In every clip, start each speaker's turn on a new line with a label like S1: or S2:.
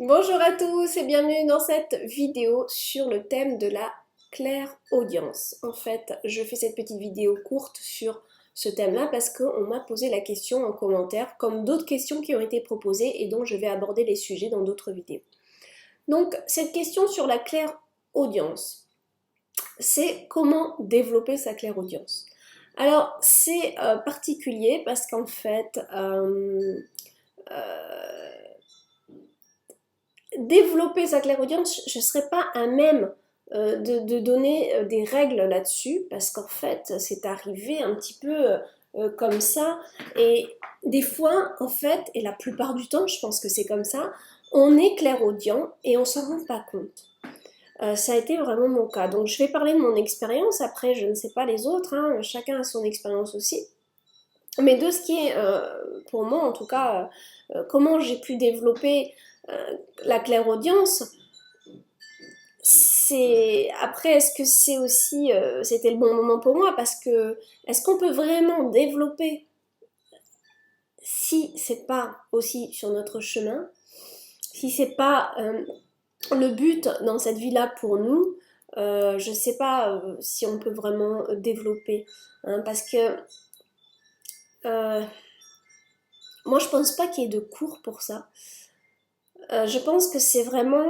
S1: Bonjour à tous et bienvenue dans cette vidéo sur le thème de la clairaudience. En fait, je fais cette petite vidéo courte sur ce thème-là parce qu'on m'a posé la question en commentaire, comme d'autres questions qui ont été proposées et dont je vais aborder les sujets dans d'autres vidéos. Donc, cette question sur la clairaudience, c'est comment développer sa clairaudience. Alors, c'est particulier parce qu'en fait, développer sa clairaudience, je ne serais pas à même de donner des règles là-dessus, parce qu'en fait, c'est arrivé un petit peu comme ça. Et des fois, en fait, et la plupart du temps, je pense que c'est comme ça, on est clairaudient et on s'en rend pas compte. Ça a été vraiment mon cas. Donc, je vais parler de mon expérience. Après, je ne sais pas les autres, hein, chacun a son expérience aussi. Mais de ce qui est, pour moi en tout cas, comment j'ai pu développer la clairaudience, c'est après est-ce que c'est aussi c'était le bon moment pour moi parce que est-ce qu'on peut vraiment développer si c'est pas aussi sur notre chemin, si c'est pas le but dans cette vie-là pour nous, je sais pas si on peut vraiment développer, hein, parce que euh, moi je pense pas qu'il y ait de cours pour ça. Je pense que c'est vraiment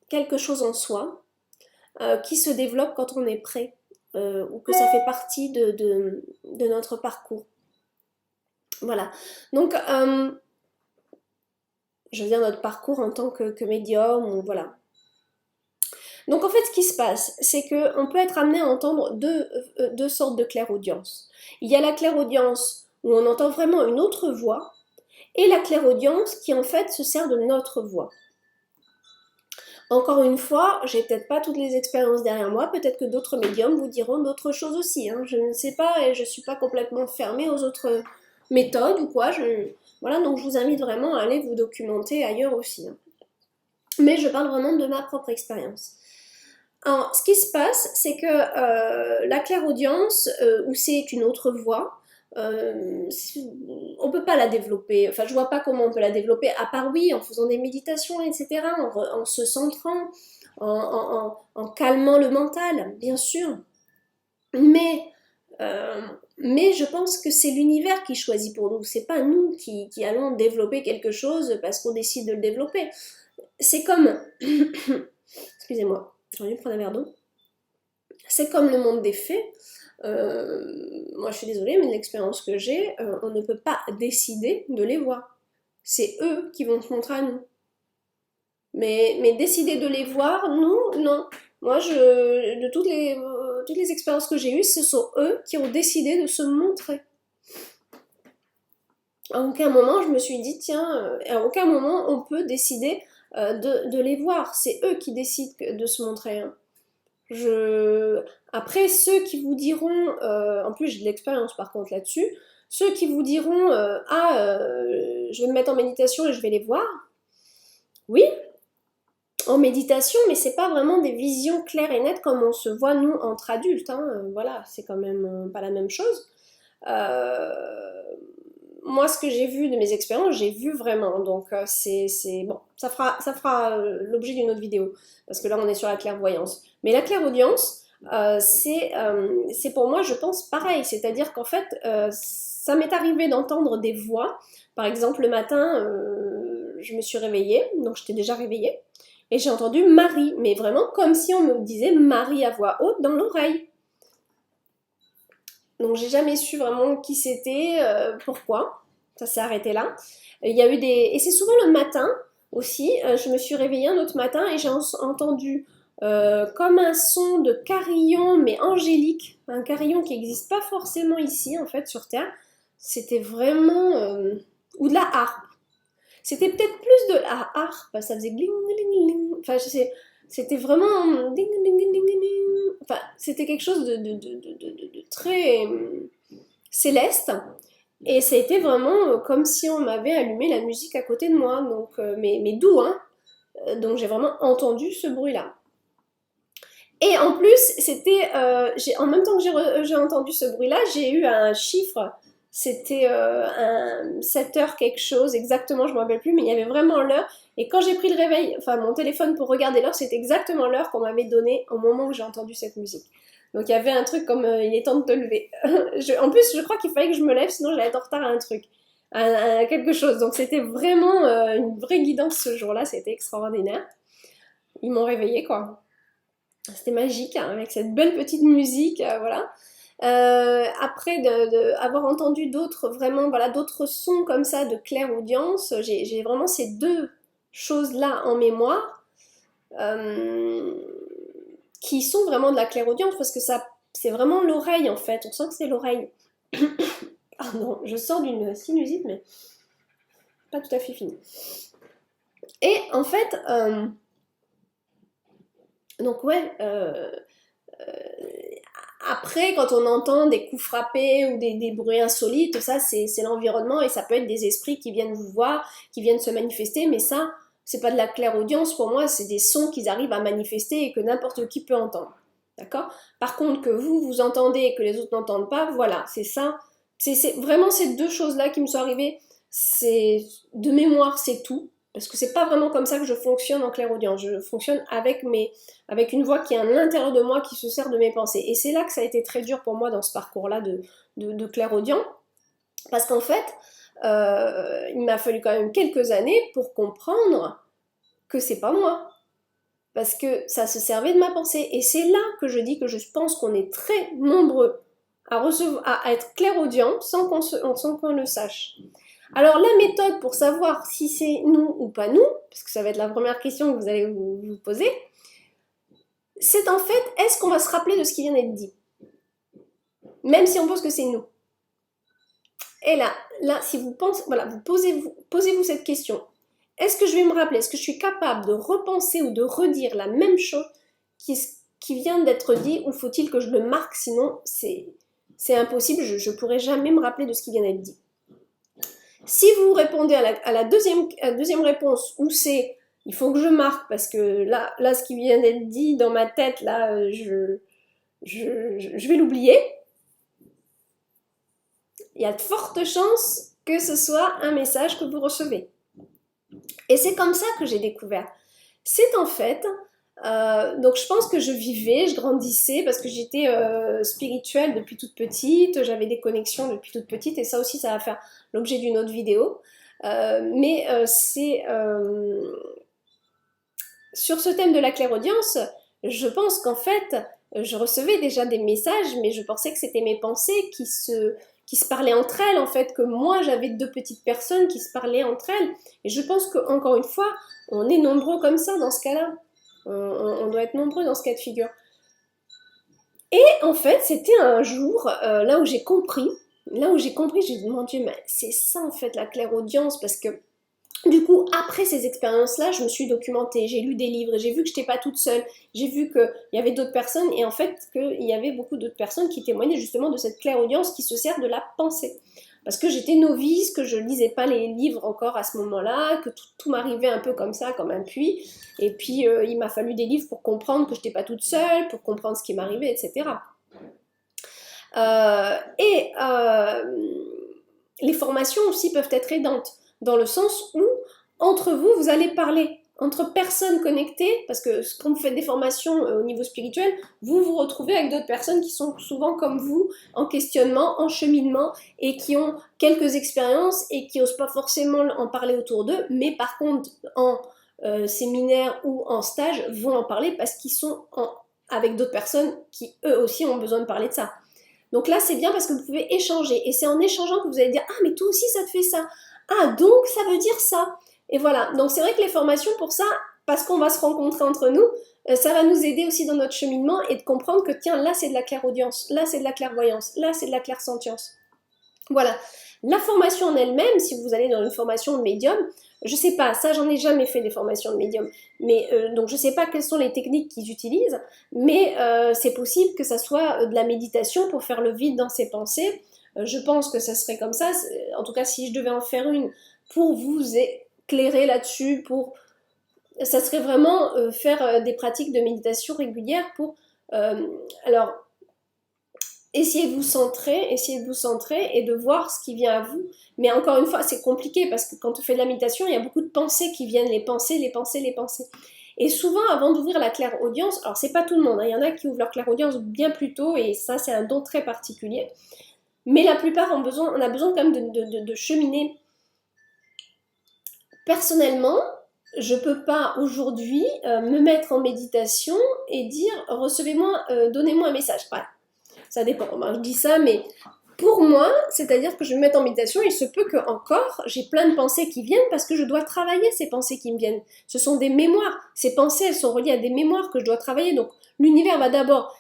S1: quelque chose en soi qui se développe quand on est prêt ou que ça fait partie de notre parcours. Voilà. Donc, je veux dire notre parcours en tant que médium, ou voilà. Donc en fait, ce qui se passe, c'est qu'on peut être amené à entendre deux sortes de clairaudience. Il y a la clairaudience où on entend vraiment une autre voix, et la clairaudience qui en fait se sert de notre voix. Encore une fois, j'ai peut-être pas toutes les expériences derrière moi, peut-être que d'autres médiums vous diront d'autres choses aussi, hein. Je ne sais pas et je suis pas complètement fermée aux autres méthodes ou quoi. Voilà, donc je vous invite vraiment à aller vous documenter ailleurs aussi, hein. Mais je parle vraiment de ma propre expérience. Alors, ce qui se passe, c'est que la clairaudience, où c'est une autre voix, on peut pas la développer. Enfin, je vois pas comment on peut la développer, à part oui, en faisant des méditations, etc., en se centrant, en calmant le mental, bien sûr. Mais, euh, mais je pense que c'est l'univers qui choisit pour nous. C'est pas nous qui allons développer quelque chose parce qu'on décide de le développer. C'est comme, excusez-moi, j'ai envie de prendre un verre d'eau. C'est comme le monde des faits. Moi, je suis désolée, mais l'expérience que j'ai, on ne peut pas décider de les voir. C'est eux qui vont se montrer à nous. Mais décider de les voir, nous, non. Moi, de toutes les expériences que j'ai eues, ce sont eux qui ont décidé de se montrer. À aucun moment, je me suis dit, tiens, à aucun moment, on peut décider de les voir. C'est eux qui décident de se montrer, hein. Je... Après, ceux qui vous diront, en plus j'ai de l'expérience par contre là-dessus, ceux qui vous diront je vais me mettre en méditation et je vais les voir, oui, en méditation, mais c'est pas vraiment des visions claires et nettes comme on se voit nous entre adultes, hein. Voilà, c'est quand même pas la même chose. Euh, Moi, ce que j'ai vu de mes expériences, j'ai vu vraiment, donc c'est bon, ça fera l'objet d'une autre vidéo, parce que là on est sur la clairvoyance. Mais la clairaudience, c'est pour moi, je pense, pareil. C'est-à-dire qu'en fait, ça m'est arrivé d'entendre des voix. Par exemple, le matin, je me suis réveillée, donc j'étais déjà réveillée, et j'ai entendu Marie, mais vraiment comme si on me disait Marie à voix haute dans l'oreille. Donc j'ai jamais su vraiment qui c'était, pourquoi. Ça s'est arrêté là. Il y a eu des... Et c'est souvent le matin aussi. Je me suis réveillée un autre matin et j'ai entendu comme un son de carillon, mais angélique. Un carillon qui n'existe pas forcément ici, en fait, sur Terre. C'était vraiment... ou de la harpe. C'était peut-être plus de la harpe. Ça faisait gling, gling, gling. Enfin, je sais... C'était vraiment... Ding, ding, ding, ding, ding. Enfin, c'était quelque chose de très céleste. Et ça a été vraiment comme si on m'avait allumé la musique à côté de moi, donc, mais doux, hein. Donc j'ai vraiment entendu ce bruit-là. Et en plus, c'était, en même temps que j'ai entendu ce bruit-là, j'ai eu un chiffre C'était 7h quelque chose, exactement, je me rappelle plus, mais il y avait vraiment l'heure. Et quand j'ai pris le réveil, enfin mon téléphone pour regarder l'heure, c'était exactement l'heure qu'on m'avait donnée au moment où j'ai entendu cette musique. Donc il y avait un truc comme il est temps de te lever. En plus, je crois qu'il fallait que je me lève, sinon j'allais être en retard à un truc, à quelque chose. Donc c'était vraiment une vraie guidance ce jour-là, c'était extraordinaire. Ils m'ont réveillée quoi. C'était magique hein, avec cette belle petite musique, voilà. Après avoir entendu d'autres vraiment voilà d'autres sons comme ça de clairaudience, j'ai vraiment ces deux choses là en mémoire euh, qui sont vraiment de la clairaudience parce que ça c'est vraiment l'oreille en fait, on sent que c'est l'oreille. Pardon, je sors d'une sinusite mais pas tout à fait finie. Et en fait donc ouais après, quand on entend des coups frappés ou des bruits insolites, ça c'est l'environnement et ça peut être des esprits qui viennent vous voir, qui viennent se manifester, mais ça, c'est pas de la clairaudience pour moi, c'est des sons qu'ils arrivent à manifester et que n'importe qui peut entendre. D'accord? Par contre, que vous entendez et que les autres n'entendent pas, voilà, c'est ça. C'est vraiment ces deux choses-là qui me sont arrivées. C'est de mémoire, c'est tout. Parce que c'est pas vraiment comme ça que je fonctionne en clairaudience. Je fonctionne avec une voix qui est à l'intérieur de moi, qui se sert de mes pensées. Et c'est là que ça a été très dur pour moi dans ce parcours-là de clairaudient. Parce qu'en fait, il m'a fallu quand même quelques années pour comprendre que c'est pas moi. Parce que ça se servait de ma pensée. Et c'est là que je dis que je pense qu'on est très nombreux à être clairaudient sans qu'on le sache. Alors la méthode pour savoir si c'est nous ou pas nous, parce que ça va être la première question que vous allez vous poser, c'est en fait, est-ce qu'on va se rappeler de ce qui vient d'être dit? Même si on pense que c'est nous. Et là, si vous pensez, voilà, posez-vous cette question. Est-ce que je vais me rappeler? Est-ce que je suis capable de repenser ou de redire la même chose qui vient d'être dit, ou faut-il que je le marque? Sinon, c'est impossible, je ne pourrai jamais me rappeler de ce qui vient d'être dit. Si vous répondez à la deuxième réponse, où c'est il faut que je marque, parce que là ce qui vient d'être dit dans ma tête, là, je vais l'oublier, il y a de fortes chances que ce soit un message que vous recevez. Et c'est comme ça que j'ai découvert. C'est en fait, donc je pense que je vivais, je grandissais parce que j'étais spirituelle depuis toute petite, j'avais des connexions depuis toute petite et ça aussi ça va faire l'objet d'une autre vidéo. Mais c'est sur ce thème de la clairaudience, je pense qu'en fait, je recevais déjà des messages, mais je pensais que c'était mes pensées qui se parlaient entre elles, en fait, que moi j'avais deux petites personnes qui se parlaient entre elles. Et je pense qu'encore une fois, on est nombreux comme ça dans ce cas-là. On doit être nombreux dans ce cas de figure. Et en fait, c'était un jour, là où j'ai compris, j'ai dit, mon Dieu, mais c'est ça en fait la clairaudience, parce que du coup, après ces expériences-là, je me suis documentée, j'ai lu des livres et j'ai vu que je n'étais pas toute seule. J'ai vu qu'il y avait d'autres personnes et en fait qu'il y avait beaucoup d'autres personnes qui témoignaient justement de cette clairaudience qui se sert de la pensée. Parce que j'étais novice, que je lisais pas les livres encore à ce moment-là, que tout m'arrivait un peu comme ça, comme un puits. Et puis il m'a fallu des livres pour comprendre que je n'étais pas toute seule, pour comprendre ce qui m'arrivait, etc. Les formations aussi peuvent être aidantes, dans le sens où, entre vous, vous allez parler, entre personnes connectées, parce que quand vous faites des formations au niveau spirituel, vous vous retrouvez avec d'autres personnes qui sont souvent comme vous, en questionnement, en cheminement, et qui ont quelques expériences et qui n'osent pas forcément en parler autour d'eux, mais par contre, en séminaire ou en stage, vont en parler parce qu'ils sont avec d'autres personnes qui, eux aussi, ont besoin de parler de ça. Donc là, c'est bien parce que vous pouvez échanger. Et c'est en échangeant que vous allez dire « Ah, mais toi aussi, ça te fait ça. Ah, donc ça veut dire ça. » Et voilà. Donc c'est vrai que les formations, pour ça, parce qu'on va se rencontrer entre nous, ça va nous aider aussi dans notre cheminement et de comprendre que, tiens, là, c'est de la clairaudience. Là, c'est de la clairvoyance. Là, c'est de la clairsentience. Voilà. La formation en elle-même, si vous allez dans une formation de médium, je sais pas, ça j'en ai jamais fait des formations de médium, mais donc je sais pas quelles sont les techniques qu'ils utilisent, mais c'est possible que ça soit de la méditation pour faire le vide dans ses pensées. Je pense que ça serait comme ça, en tout cas si je devais en faire une pour vous éclairer là-dessus, ça serait vraiment faire des pratiques de méditation régulières pour alors essayez de vous centrer et de voir ce qui vient à vous. Mais encore une fois, c'est compliqué parce que quand on fait de la méditation, il y a beaucoup de pensées qui viennent, les pensées, les pensées, les pensées. Et souvent, avant d'ouvrir la clairaudience, alors c'est pas tout le monde, hein, il y en a qui ouvrent leur clairaudience bien plus tôt et ça, c'est un don très particulier. Mais la plupart on a besoin quand même de cheminer. Personnellement, je ne peux pas aujourd'hui me mettre en méditation et dire recevez-moi, donnez-moi un message. Voilà. Ça dépend. Ben, je dis ça, mais pour moi, c'est-à-dire que je vais me mettre en méditation, il se peut que encore j'ai plein de pensées qui viennent parce que je dois travailler ces pensées qui me viennent. Ce sont des mémoires. Ces pensées, elles sont reliées à des mémoires que je dois travailler. Donc l'univers va d'abord,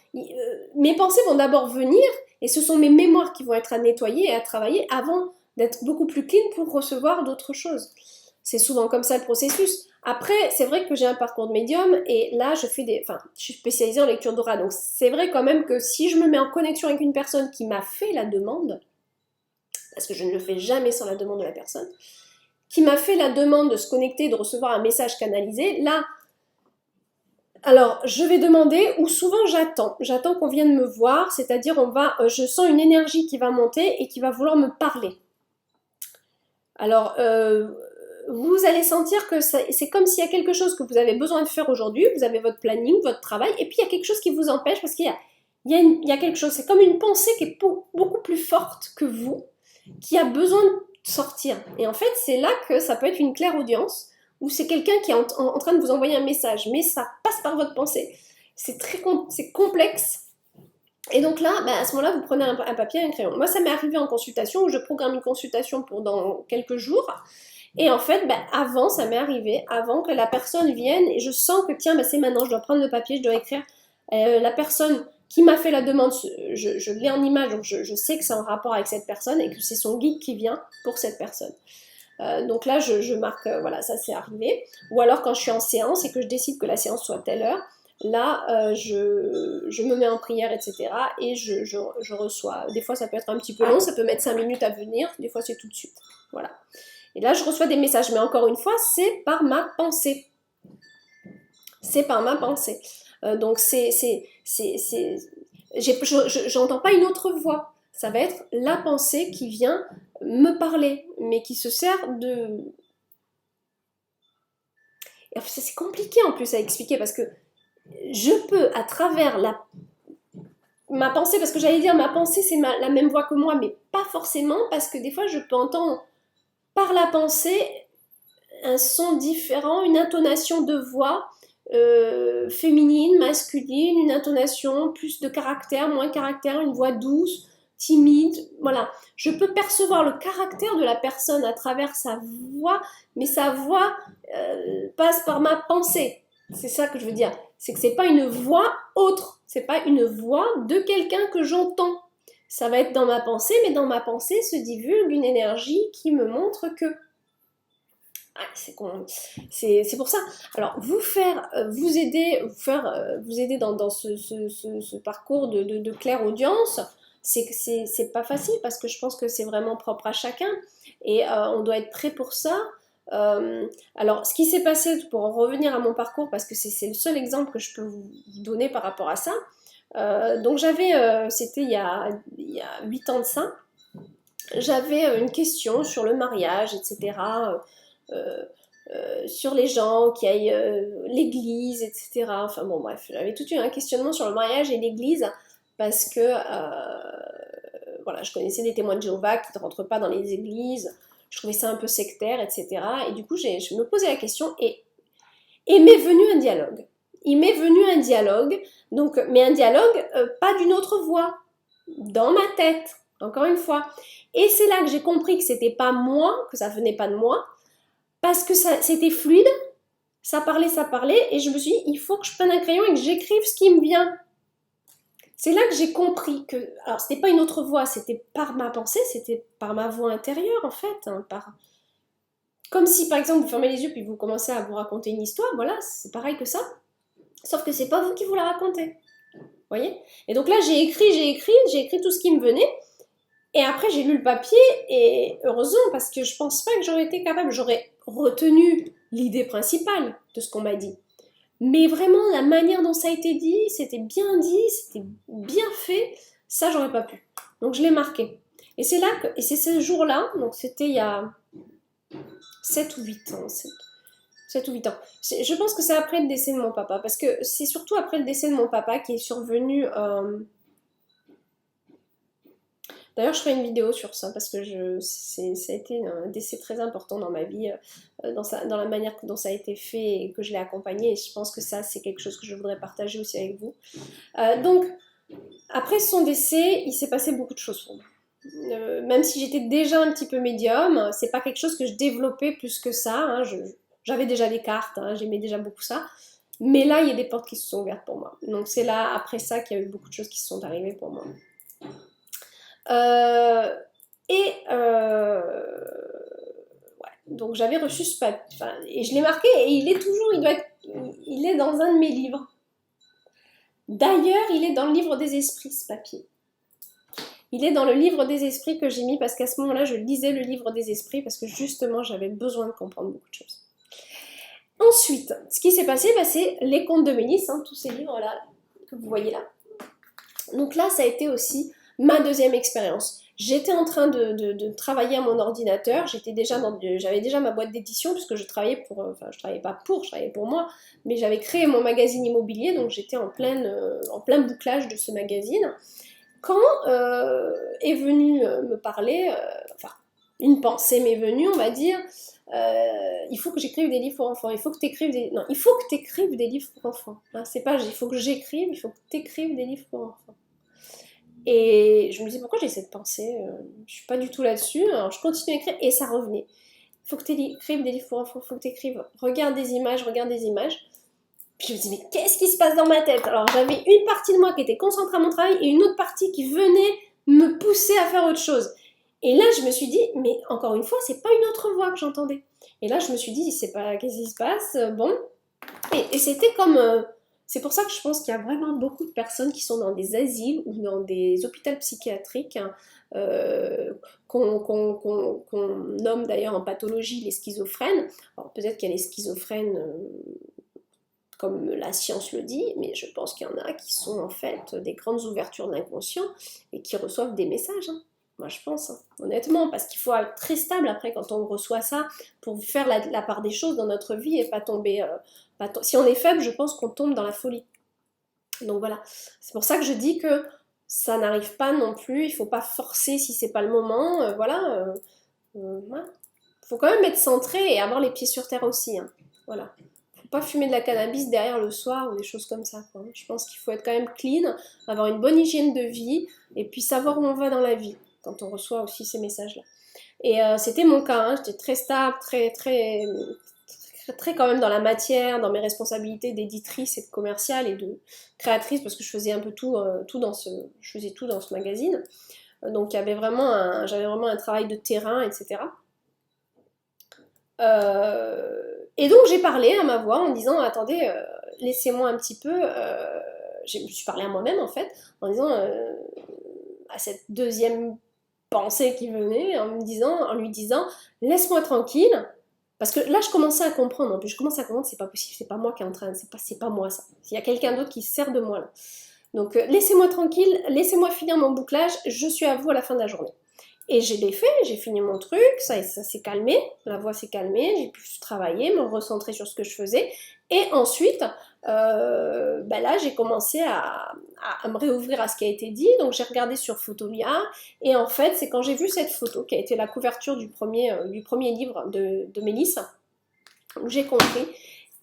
S1: mes pensées vont d'abord venir et ce sont mes mémoires qui vont être à nettoyer et à travailler avant d'être beaucoup plus clean pour recevoir d'autres choses. C'est souvent comme ça le processus. Après, c'est vrai que j'ai un parcours de médium et là, je suis spécialisée en lecture d'aura. Donc, c'est vrai quand même que si je me mets en connexion avec une personne qui m'a fait la demande, parce que je ne le fais jamais sans la demande de la personne, qui m'a fait la demande de se connecter, de recevoir un message canalisé, là, alors, je vais demander, ou souvent j'attends qu'on vienne me voir, c'est-à-dire je sens une énergie qui va monter et qui va vouloir me parler. Alors, vous allez sentir que c'est comme s'il y a quelque chose que vous avez besoin de faire aujourd'hui, vous avez votre planning, votre travail, et puis il y a quelque chose qui vous empêche parce qu'il y a quelque chose, c'est comme une pensée qui est beaucoup plus forte que vous, qui a besoin de sortir. Et en fait, c'est là que ça peut être une clairaudience, ou c'est quelqu'un qui est en train de vous envoyer un message, mais ça passe par votre pensée. C'est complexe. Et donc là, à ce moment-là, vous prenez un papier et un crayon. Moi, ça m'est arrivé en consultation, où je programme une consultation pour dans quelques jours. Et en fait, ça m'est arrivé, avant que la personne vienne, et je sens que, tiens, c'est maintenant, je dois prendre le papier, je dois écrire. La personne qui m'a fait la demande, je l'ai en image, donc je sais que c'est en rapport avec cette personne, et que c'est son guide qui vient pour cette personne. Donc là, je marque, voilà, ça c'est arrivé. Ou alors, quand je suis en séance, et que je décide que la séance soit à telle heure, là, je me mets en prière, etc. Et je reçois. Des fois, ça peut être un petit peu long, ça peut mettre 5 minutes à venir, des fois, c'est tout de suite. Voilà. Et là, je reçois des messages, mais encore une fois, c'est par ma pensée. C'est par ma pensée. Donc, j'entends pas une autre voix. Ça va être la pensée qui vient me parler, mais qui se sert de... Et c'est compliqué en plus à expliquer, parce que je peux, à travers ma pensée, parce que j'allais dire ma pensée, c'est la même voix que moi, mais pas forcément, parce que des fois, je peux entendre par la pensée un son différent, une intonation de voix féminine, masculine, une intonation, plus de caractère, moins de caractère, une voix douce, timide, voilà. Je peux percevoir le caractère de la personne à travers sa voix, mais sa voix passe par ma pensée. C'est ça que je veux dire. C'est que c'est pas une voix autre, c'est pas une voix de quelqu'un que j'entends. Ça va être dans ma pensée, mais dans ma pensée se divulgue une énergie qui me montre que... C'est pour ça. Alors, vous aider dans ce parcours de clairaudience, c'est pas facile parce que je pense que c'est vraiment propre à chacun et on doit être prêt pour ça. Alors, ce qui s'est passé, pour en revenir à mon parcours, parce que c'est le seul exemple que je peux vous donner par rapport à ça. Donc, c'était il y a 8 ans de ça, j'avais une question sur le mariage, etc. Sur les gens qui aillent l'église, etc. Enfin bon, bref, j'avais tout un questionnement sur le mariage et l'église parce que voilà, je connaissais des témoins de Jéhovah qui ne rentrent pas dans les églises, je trouvais ça un peu sectaire, etc. Et du coup, je me posais la question et m'est venu un dialogue. Il m'est venu un dialogue, donc, mais un dialogue pas d'une autre voix, dans ma tête, encore une fois. Et c'est là que j'ai compris que c'était pas moi, que ça venait pas de moi, parce que c'était fluide, ça parlait, et je me suis dit, il faut que je prenne un crayon et que j'écrive ce qui me vient. C'est là que j'ai compris que, alors c'était pas une autre voix, c'était par ma pensée, c'était par ma voix intérieure en fait, hein, comme si par exemple vous fermez les yeux puis vous commencez à vous raconter une histoire, voilà, c'est pareil que ça, sauf que c'est pas vous qui vous la racontez, voyez. Et donc là j'ai écrit tout ce qui me venait. Et après, j'ai lu le papier, et heureusement, parce que je pense pas que j'aurais été capable, j'aurais retenu l'idée principale de ce qu'on m'a dit. Mais vraiment, la manière dont ça a été dit, c'était bien fait, Ça, j'aurais pas pu. Donc je l'ai marqué. Et c'est là que, et c'est ce jour-là, donc c'était il y a 7 ou 8 ans, 7 ou 8 ans. Je pense que c'est après le décès de mon papa, parce que c'est surtout après le décès de mon papa qui est survenu. D'ailleurs, je ferai une vidéo sur ça, parce que ça a été un décès très important dans ma vie, dans la manière dont ça a été fait et que je l'ai accompagné, et je pense que ça, c'est quelque chose que je voudrais partager aussi avec vous. Donc, après son décès, il s'est passé beaucoup de choses pour moi. Même si j'étais déjà un petit peu médium, c'est pas quelque chose que je développais plus que ça. Hein, j'avais déjà des cartes, hein, j'aimais déjà beaucoup ça. Mais là, il y a des portes qui se sont ouvertes pour moi. Donc c'est là, après ça, qu'il y a eu beaucoup de choses qui se sont arrivées pour moi. Euh, et ouais, donc j'avais reçu ce papier, et je l'ai marqué, et il est toujours, il est dans un de mes livres. D'ailleurs, il est dans le livre des esprits, ce papier. Il est dans le livre des esprits que j'ai mis parce qu'à ce moment-là, je lisais le livre des esprits parce que justement, j'avais besoin de comprendre beaucoup de choses. Ensuite, ce qui s'est passé, c'est les contes de Mélis, hein, tous ces livres-là que vous voyez là. Donc là, ça a été aussi ma deuxième expérience. J'étais en train de travailler à mon ordinateur, j'avais déjà ma boîte d'édition puisque je travaillais je travaillais pour moi, mais j'avais créé mon magazine immobilier, donc j'étais en plein bouclage de ce magazine. Quand est venue me parler, une pensée m'est venue, on va dire, il faut que j'écrive des livres pour enfants, il faut que tu écrives des livres pour enfants. Hein, c'est pas il faut que j'écrive, il faut que tu écrives des livres pour enfants. Et je me disais, pourquoi j'ai cette pensée, je suis pas du tout là-dessus, alors je continue à écrire, et ça revenait. Il faut que tu écrives des livres pour enfants, il faut que tu écrives, regarde des images. Puis je me dis, mais qu'est-ce qui se passe dans ma tête? Alors j'avais une partie de moi qui était concentrée à mon travail et une autre partie qui venait me pousser à faire autre chose. Et là, je me suis dit, mais encore une fois, c'est pas une autre voix que j'entendais. Et là, je me suis dit, qu'est-ce qui se passe? Bon. Et c'était comme... c'est pour ça que je pense qu'il y a vraiment beaucoup de personnes qui sont dans des asiles ou dans des hôpitaux psychiatriques, hein, qu'on nomme d'ailleurs en pathologie les schizophrènes. Alors peut-être qu'il y a les schizophrènes... comme la science le dit, mais je pense qu'il y en a qui sont en fait des grandes ouvertures de l'inconscient et qui reçoivent des messages. Hein. Moi je pense, hein, honnêtement, parce qu'il faut être très stable après quand on reçoit ça pour faire la part des choses dans notre vie et pas tomber... si on est faible, je pense qu'on tombe dans la folie. Donc voilà, c'est pour ça que je dis que ça n'arrive pas non plus, il faut pas forcer si c'est pas le moment, voilà. Faut quand même être centré et avoir les pieds sur terre aussi, hein. Voilà. Pas fumer de la cannabis derrière le soir ou des choses comme ça, quoi. Je pense qu'il faut être quand même clean, avoir une bonne hygiène de vie et puis savoir où on va dans la vie quand on reçoit aussi ces messages-là. Et c'était mon cas, hein. J'étais très stable, très quand même dans la matière, dans mes responsabilités d'éditrice et de commerciale et de créatrice parce que je faisais un peu je faisais tout dans ce magazine. Donc j'avais vraiment un travail de terrain, etc. Et donc j'ai parlé à ma voix en disant attendez, laissez-moi un petit peu. Je me suis parlé à moi-même en fait, en disant à cette deuxième pensée qui venait, en lui disant laisse-moi tranquille. Parce que là, je commençais à comprendre. En plus, je commence à comprendre, c'est pas possible, c'est pas moi qui est en train, c'est pas moi ça. Il y a quelqu'un d'autre qui se sert de moi là. Donc laissez-moi tranquille, laissez-moi finir mon bouclage. Je suis à vous à la fin de la journée. Et je l'ai fait, j'ai fini mon truc, ça s'est calmé, la voix s'est calmée, j'ai pu travailler, me recentrer sur ce que je faisais. Et ensuite, là, j'ai commencé à me réouvrir à ce qui a été dit. Donc, j'ai regardé sur Photolia. Et en fait, c'est quand j'ai vu cette photo, qui a été la couverture du premier livre de Mélisse, où j'ai compris.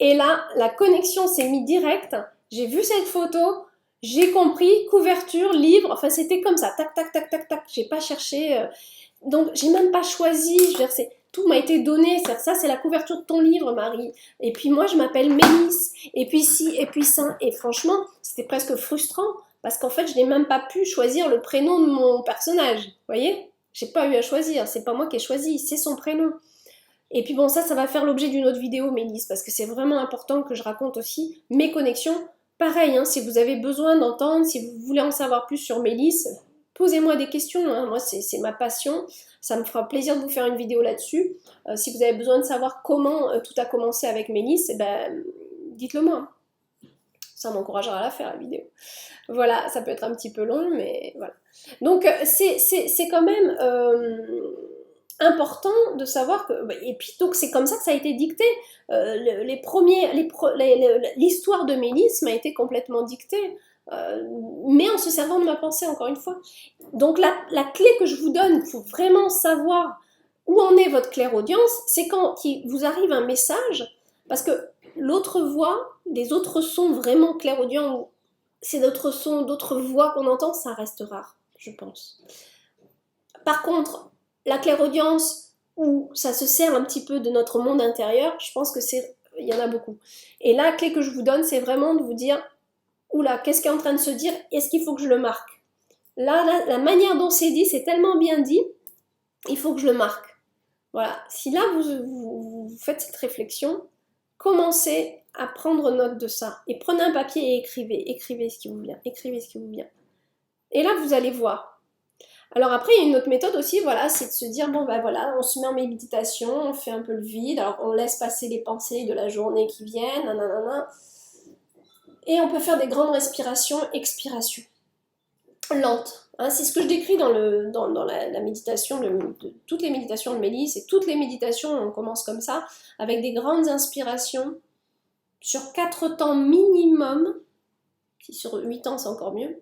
S1: Et là, la connexion s'est mise directe. J'ai vu cette photo, j'ai compris, couverture, livre, enfin c'était comme ça, tac, tac, tac, tac, tac, j'ai pas cherché, donc j'ai même pas choisi, je veux dire, tout m'a été donné, ça c'est la couverture de ton livre Marie, et puis moi je m'appelle Mélisse, et puis ci, et puis ça, et franchement c'était presque frustrant, parce qu'en fait je n'ai même pas pu choisir le prénom de mon personnage, vous voyez, j'ai pas eu à choisir, c'est pas moi qui ai choisi, c'est son prénom. Et puis bon, ça va faire l'objet d'une autre vidéo, Mélisse, parce que c'est vraiment important que je raconte aussi mes connexions. Pareil, hein, si vous avez besoin d'entendre, si vous voulez en savoir plus sur Mélisse, posez-moi des questions, hein. Moi c'est ma passion, ça me fera plaisir de vous faire une vidéo là-dessus. Si vous avez besoin de savoir comment tout a commencé avec Mélisse, dites-le moi. Ça m'encouragera à la faire, la vidéo. Voilà, ça peut être un petit peu long, mais voilà. Donc, c'est quand même important de savoir que... Et puis, donc, c'est comme ça que ça a été dicté. L'histoire de Mélisse m'a été complètement dictée. Mais en se servant de ma pensée, encore une fois. Donc, la clé que je vous donne pour vraiment savoir où en est votre clairaudience, c'est quand il vous arrive un message, parce que l'autre voix, des autres sons vraiment clairaudients, c'est d'autres sons, d'autres voix qu'on entend, ça reste rare, je pense. Par contre, la clairaudience, où ça se sert un petit peu de notre monde intérieur, je pense que il y en a beaucoup. Et la clé que je vous donne, c'est vraiment de vous dire, oula, qu'est-ce qui est en train de se dire? Est-ce qu'il faut que je le marque? Là, la manière dont c'est dit, c'est tellement bien dit, il faut que je le marque. Voilà. Si là, vous faites cette réflexion, commencez à prendre note de ça. Et prenez un papier et écrivez. Écrivez ce qui vous vient. Écrivez ce qui vous vient. Et là, vous allez voir. Alors après, il y a une autre méthode aussi, voilà, c'est de se dire, bon ben voilà, on se met en méditation, on fait un peu le vide, alors on laisse passer les pensées de la journée qui viennent, nanana, et on peut faire des grandes respirations, expirations, lentes. Hein, c'est ce que je décris dans la méditation, toutes les méditations de Mélisse, et toutes les méditations, on commence comme ça, avec des grandes inspirations, sur 4 temps minimum, si sur 8 ans c'est encore mieux,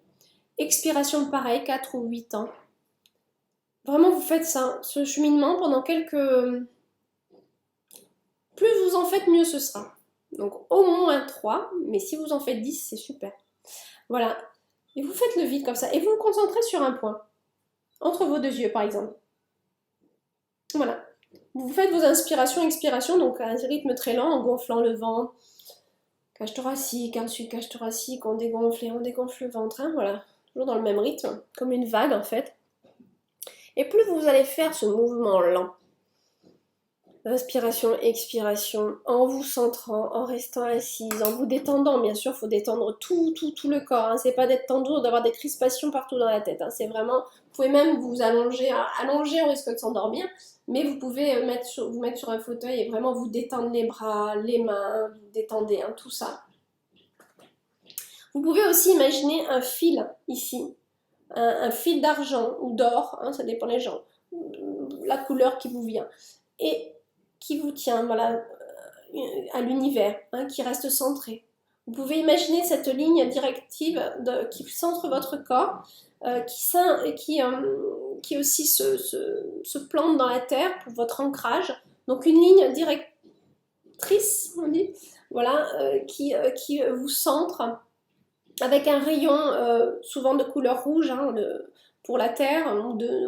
S1: expiration pareil, 4 ou 8 ans. Vraiment, vous faites ça, ce cheminement pendant quelques... Plus vous en faites, mieux ce sera. Donc au moins 3, mais si vous en faites 10, c'est super. Voilà. Et vous faites le vide comme ça. Et vous vous concentrez sur un point. Entre vos deux yeux, par exemple. Voilà. Vous faites vos inspirations, expirations, donc à un rythme très lent, en gonflant le ventre. Cage thoracique, ensuite cage thoracique, on dégonfle et on dégonfle le ventre. Hein, voilà. Toujours dans le même rythme, comme une vague en fait. Et plus vous allez faire ce mouvement lent, inspiration, expiration, en vous centrant, en restant assise, en vous détendant, bien sûr, il faut détendre tout le corps, hein. C'est pas d'être tendu, d'avoir des crispations partout dans la tête, hein. C'est vraiment, vous pouvez même vous allonger, on risque de s'endormir, mais vous pouvez vous mettre sur un fauteuil et vraiment vous détendre les bras, les mains, vous détendez, hein, tout ça. Vous pouvez aussi imaginer un fil ici, un fil d'argent ou d'or, hein, ça dépend des gens, la couleur qui vous vient, et qui vous tient, voilà, à l'univers, hein, qui reste centré. Vous pouvez imaginer cette ligne directive qui centre votre corps, qui aussi se plante dans la terre pour votre ancrage. Donc une ligne directrice, on dit, voilà, qui vous centre avec un rayon souvent de couleur rouge, hein, pour la terre,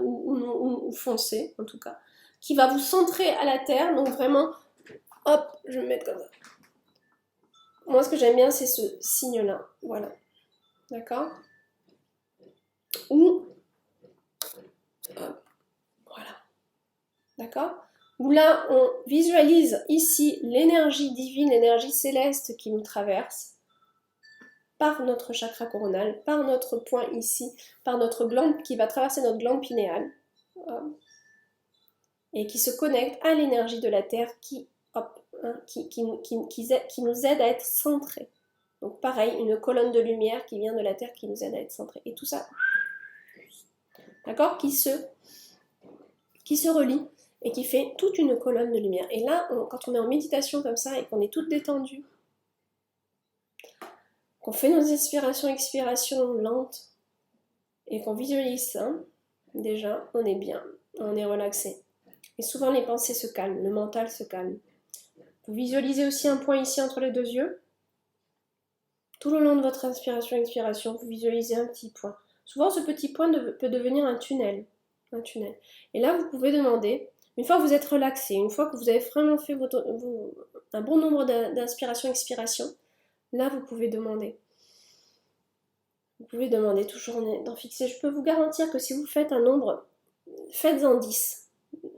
S1: ou foncé en tout cas, qui va vous centrer à la terre. Donc vraiment, hop, je vais me mettre comme ça. Moi, ce que j'aime bien, c'est ce signe-là. Voilà. D'accord? Ou, hop, voilà. D'accord? Où là, on visualise ici l'énergie divine, l'énergie céleste qui nous traverse par notre chakra coronal, par notre point ici, par notre glande qui va traverser notre glande pinéale. Et qui se connecte à l'énergie de la Terre qui, hop, hein, qui nous aide à être centrés. Donc pareil, une colonne de lumière qui vient de la Terre qui nous aide à être centrés. Et tout ça, d'accord, qui se relie et qui fait toute une colonne de lumière. Et là, quand on est en méditation comme ça et qu'on est toute détendue, qu'on fait nos inspirations, expirations lentes et qu'on visualise ça, déjà, on est bien, on est relaxé. Et souvent, les pensées se calment, le mental se calme. Vous visualisez aussi un point ici entre les deux yeux. Tout le long de votre inspiration, expiration, vous visualisez un petit point. Souvent, ce petit point peut devenir un tunnel. Et là, vous pouvez demander, une fois que vous êtes relaxé, une fois que vous avez vraiment fait un bon nombre d'inspiration, expiration, là, vous pouvez demander. Vous pouvez demander toujours d'en fixer. Je peux vous garantir que si vous faites un nombre, faites-en 10.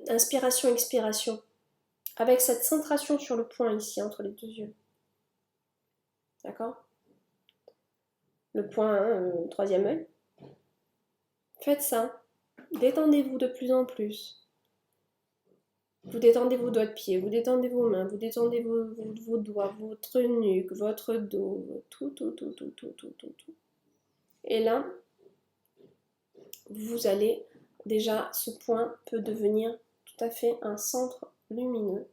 S1: Inspiration, expiration. Avec cette centration sur le point ici, entre les deux yeux. D'accord? Le point, hein, le troisième œil. Faites ça. Détendez-vous de plus en plus. Vous détendez vos doigts de pied, vous détendez vos mains, vous détendez vos doigts, votre nuque, votre dos, tout, tout, tout, tout, tout, tout, tout, tout. Et là, vous allez, déjà, ce point peut devenir tout à fait un centre lumineux.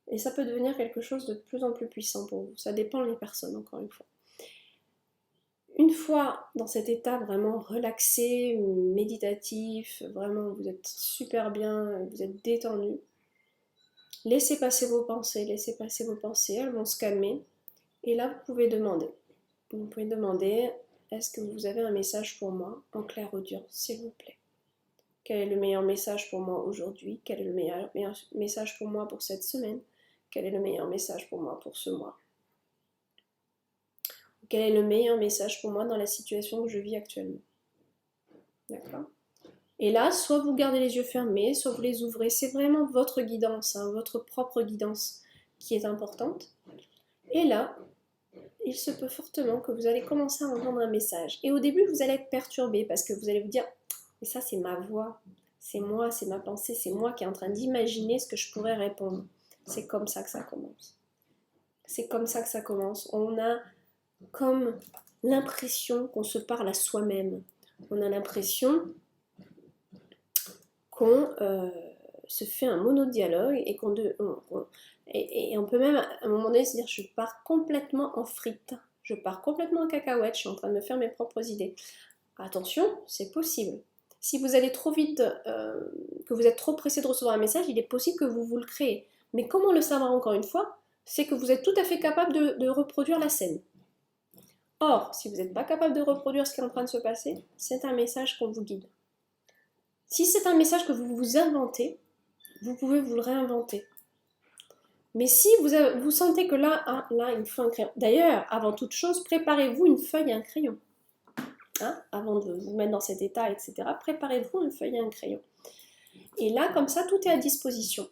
S1: Et ça peut devenir quelque chose de plus en plus puissant pour vous. Ça dépend des personnes, encore une fois. Une fois dans cet état vraiment relaxé, méditatif, vraiment vous êtes super bien, vous êtes détendu, laissez passer vos pensées, elles vont se calmer. Et là, vous pouvez demander. Vous pouvez demander, est-ce que vous avez un message pour moi en clair-audience, s'il vous plaît? Quel est le meilleur message pour moi aujourd'hui? Quel est le meilleur message pour moi pour cette semaine? Quel est le meilleur message pour moi pour ce mois? Quel est le meilleur message pour moi dans la situation que je vis actuellement? D'accord? Et là, soit vous gardez les yeux fermés, soit vous les ouvrez. C'est vraiment votre guidance, hein, votre propre guidance qui est importante. Et là, il se peut fortement que vous allez commencer à entendre un message. Et au début, vous allez être perturbé parce que vous allez vous dire, mais ça c'est ma voix, c'est moi, c'est ma pensée, c'est moi qui est en train d'imaginer ce que je pourrais répondre. C'est comme ça que ça commence. C'est comme ça que ça commence. On a comme l'impression qu'on se parle à soi-même. On a l'impression qu'on se fait un monodialogue et et on peut même à un moment donné se dire je pars complètement en frites, je pars complètement en cacahuète, je suis en train de me faire mes propres idées. Attention, c'est possible. Si vous allez trop vite, que vous êtes trop pressé de recevoir un message, il est possible que vous le créez. Mais comment le savoir encore une fois? C'est que vous êtes tout à fait capable de reproduire la scène. Or, si vous n'êtes pas capable de reproduire ce qui est en train de se passer, c'est un message qu'on vous guide. Si c'est un message que vous vous inventez, vous pouvez vous le réinventer. Mais si vous sentez que là, il me faut un crayon. D'ailleurs, avant toute chose, préparez-vous une feuille et un crayon. Hein, avant de vous mettre dans cet état, etc., préparez-vous une feuille et un crayon. Et là, comme ça, tout est à disposition.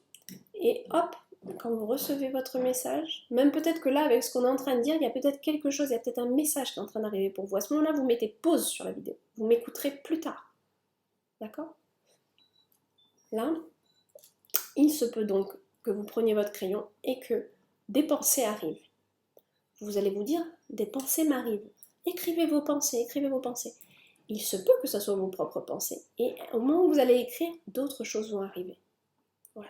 S1: Et hop, quand vous recevez votre message, même peut-être que là, avec ce qu'on est en train de dire, il y a peut-être quelque chose, il y a peut-être un message qui est en train d'arriver pour vous. À ce moment-là, vous mettez pause sur la vidéo. Vous m'écouterez plus tard. D'accord? Là, il se peut donc que vous preniez votre crayon et que des pensées arrivent. Vous allez vous dire, des pensées m'arrivent. Écrivez vos pensées, écrivez vos pensées. Il se peut que ce soit vos propres pensées. Et au moment où vous allez écrire, d'autres choses vont arriver. Voilà.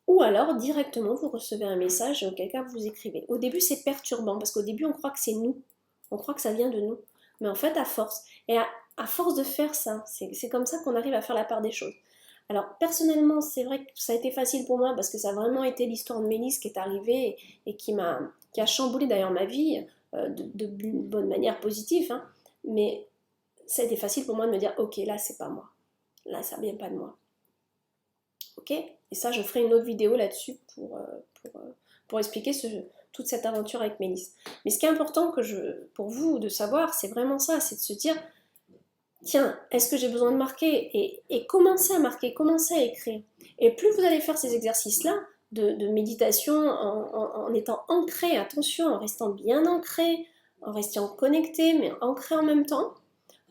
S1: Ou alors, directement, vous recevez un message et auquel cas vous écrivez. Au début, c'est perturbant, parce qu'au début, on croit que c'est nous. On croit que ça vient de nous. Mais en fait, à force, et à force de faire ça, c'est comme ça qu'on arrive à faire la part des choses. Alors, personnellement, c'est vrai que ça a été facile pour moi, parce que ça a vraiment été l'histoire de Mélisse qui est arrivée et qui a chamboulé d'ailleurs ma vie, de bonne manière positive, hein. Mais ça a été facile pour moi de me dire, ok, là, c'est pas moi. Là, ça vient pas de moi. Ok? Et ça, je ferai une autre vidéo là-dessus pour expliquer toute cette aventure avec Mélisse. Mais ce qui est important pour vous de savoir, c'est vraiment ça, c'est de se dire, tiens, est-ce que j'ai besoin de marquer? Et commencer à marquer, commencer à écrire. Et plus vous allez faire ces exercices-là, de méditation, en étant ancré, attention, en restant bien ancré, en restant connecté, mais ancré en même temps,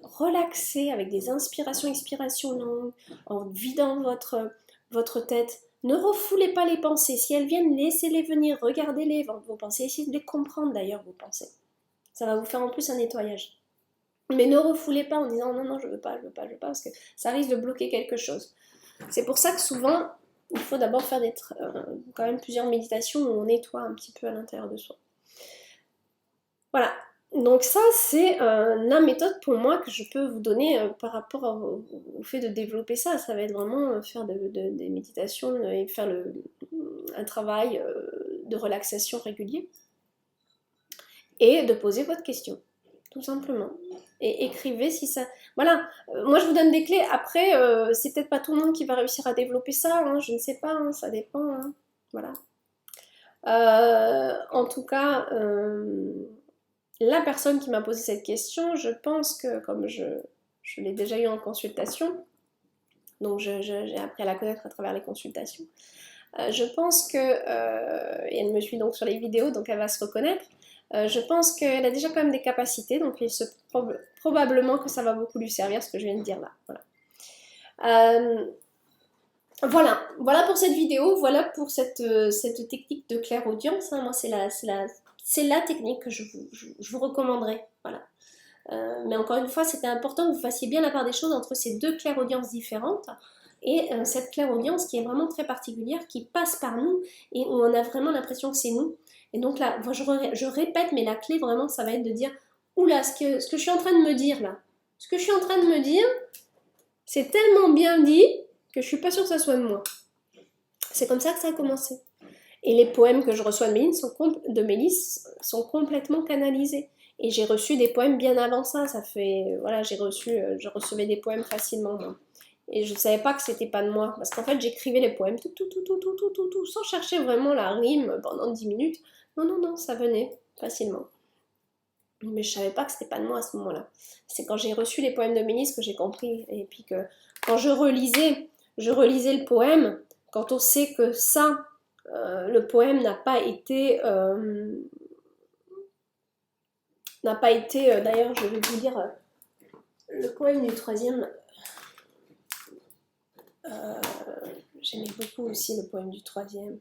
S1: relaxé avec des inspirations, expirations longues, en vidant votre tête. Ne refoulez pas les pensées. Si elles viennent, laissez-les venir, regardez-les, vos pensées, essayez de les comprendre d'ailleurs, vos pensées. Ça va vous faire en plus un nettoyage. Mais ne refoulez pas en disant non, non, je veux pas, parce que ça risque de bloquer quelque chose. C'est pour ça que souvent, il faut d'abord faire quand même plusieurs méditations où on nettoie un petit peu à l'intérieur de soi. Voilà. Donc ça, c'est la méthode pour moi que je peux vous donner par rapport au fait de développer ça. Ça va être vraiment faire des méditations et faire un travail de relaxation régulier. Et de poser votre question, tout simplement. Et écrivez si ça... Voilà, moi je vous donne des clés. Après, c'est peut-être pas tout le monde qui va réussir à développer ça, hein, je ne sais pas, hein, ça dépend. Hein, voilà. En tout cas, la personne qui m'a posé cette question, je pense que, comme je l'ai déjà eu en consultation, donc j'ai appris à la connaître à travers les consultations, je pense que, et elle me suit donc sur les vidéos, donc elle va se reconnaître, je pense qu'elle a déjà quand même des capacités, donc probablement que ça va beaucoup lui servir ce que je viens de dire là. Voilà. Voilà pour cette vidéo, voilà pour cette technique de clairaudience. Hein. Moi, c'est la technique que je vous recommanderais. Voilà. Mais encore une fois, c'était important que vous fassiez bien la part des choses entre ces deux clairaudiences différentes et cette clairaudience qui est vraiment très particulière, qui passe par nous et où on a vraiment l'impression que c'est nous. Et donc là, je répète, mais la clé vraiment, ça va être de dire, oula, ce que je suis en train de me dire là, ce que je suis en train de me dire, c'est tellement bien dit que je suis pas sûre que ça soit de moi. C'est comme ça que ça a commencé. Et les poèmes que je reçois de Mélisse sont complètement canalisés. Et j'ai reçu des poèmes bien avant ça. Ça fait, voilà, je recevais des poèmes facilement, moi. Et je ne savais pas que c'était pas de moi. Parce qu'en fait, j'écrivais les poèmes tout, sans chercher vraiment la rime pendant 10 minutes. Non, non, non, ça venait facilement. Mais je savais pas que c'était pas de moi à ce moment-là. C'est quand j'ai reçu les poèmes de Mélisse que j'ai compris. Et puis que quand je relisais le poème, quand on sait que ça, le poème n'a pas été, d'ailleurs je vais vous dire, le poème du troisième, j'aimais beaucoup aussi le poème du troisième.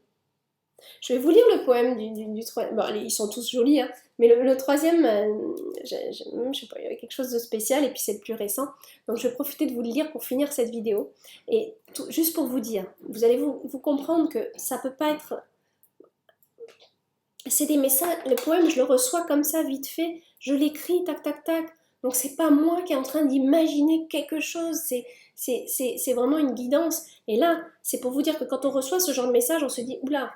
S1: Je vais vous lire le poème du troisième. Bon, ils sont tous jolis, hein, mais le troisième, je sais pas, il y avait quelque chose de spécial, et puis c'est le plus récent. Donc je vais profiter de vous le lire pour finir cette vidéo. Et juste pour vous dire, vous allez vous comprendre que ça peut pas être... C'est des messages, le poème, je le reçois comme ça, vite fait, je l'écris, tac, tac, tac. Donc c'est pas moi qui est en train d'imaginer quelque chose, c'est vraiment une guidance. Et là, c'est pour vous dire que quand on reçoit ce genre de message, on se dit, oula,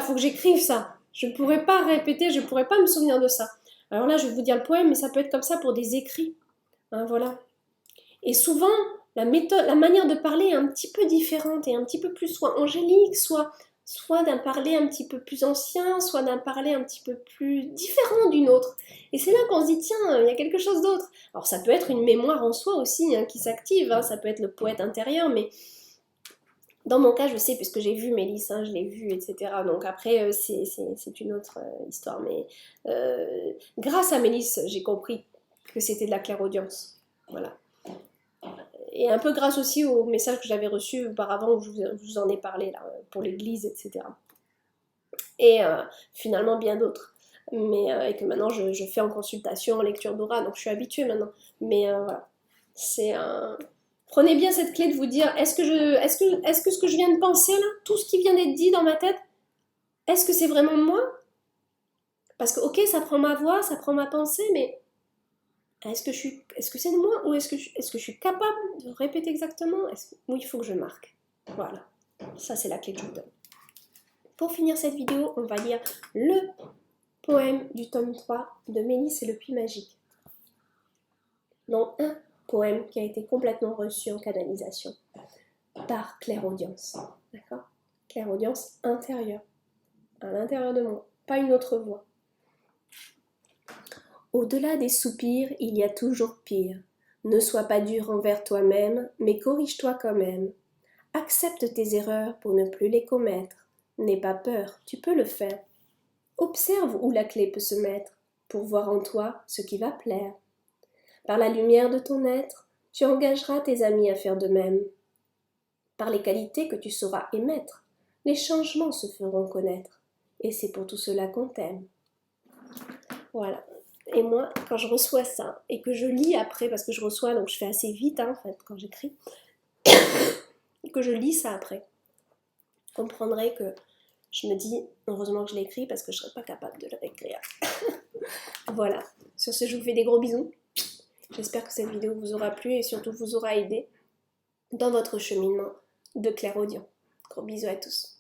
S1: faut que j'écrive ça. Je ne pourrais pas répéter, je ne pourrais pas me souvenir de ça. Alors là, je vais vous dire le poème, mais ça peut être comme ça pour des écrits. Hein, voilà. Et souvent, la manière de parler est un petit peu différente et un petit peu plus soit angélique, soit d'un parler un petit peu plus ancien, soit d'un parler un petit peu plus différent d'une autre. Et c'est là qu'on se dit, tiens, il y a quelque chose d'autre. Alors ça peut être une mémoire en soi aussi hein, qui s'active, hein, ça peut être le poète intérieur, mais dans mon cas, je sais, puisque j'ai vu Mélisse, hein, je l'ai vue, etc. Donc après, c'est une autre histoire. Mais grâce à Mélisse, j'ai compris que c'était de la clairaudience. Voilà. Et un peu grâce aussi aux messages que j'avais reçus auparavant, où je vous en ai parlé, là, pour l'église, etc. Et finalement, bien d'autres. Mais et que maintenant, je fais en consultation, en lecture d'aura, donc je suis habituée maintenant. Mais voilà, c'est un... Prenez bien cette clé de vous dire, est-ce que ce que je viens de penser là, tout ce qui vient d'être dit dans ma tête, est-ce que c'est vraiment moi? Parce que ok, ça prend ma voix, ça prend ma pensée, mais est-ce que c'est de moi ou est-ce que je suis capable de répéter exactement? Oui, il faut que je marque. Voilà, ça c'est la clé que je vous donne. Pour finir cette vidéo, on va lire le poème du tome 3 de Mélisse et le puits magique. Donc un poème qui a été complètement reçu en canalisation par clairaudience. D'accord? Clairaudience intérieure. À l'intérieur de moi, pas une autre voix. Au-delà des soupirs, il y a toujours pire. Ne sois pas dur envers toi-même, mais corrige-toi quand même. Accepte tes erreurs pour ne plus les commettre. N'aie pas peur, tu peux le faire. Observe où la clé peut se mettre, pour voir en toi ce qui va plaire. Par la lumière de ton être, tu engageras tes amis à faire de même. Par les qualités que tu sauras émettre, les changements se feront connaître. Et c'est pour tout cela qu'on t'aime. Voilà. Et moi, quand je reçois ça, et que je lis après, parce que je reçois, donc je fais assez vite, hein, en fait, quand j'écris, et que je lis ça après, vous comprendrez que je me dis, heureusement que je l'écris, parce que je ne serais pas capable de le réécrire. Voilà. Sur ce, je vous fais des gros bisous. J'espère que cette vidéo vous aura plu et surtout vous aura aidé dans votre cheminement de clairaudient. Gros bisous à tous.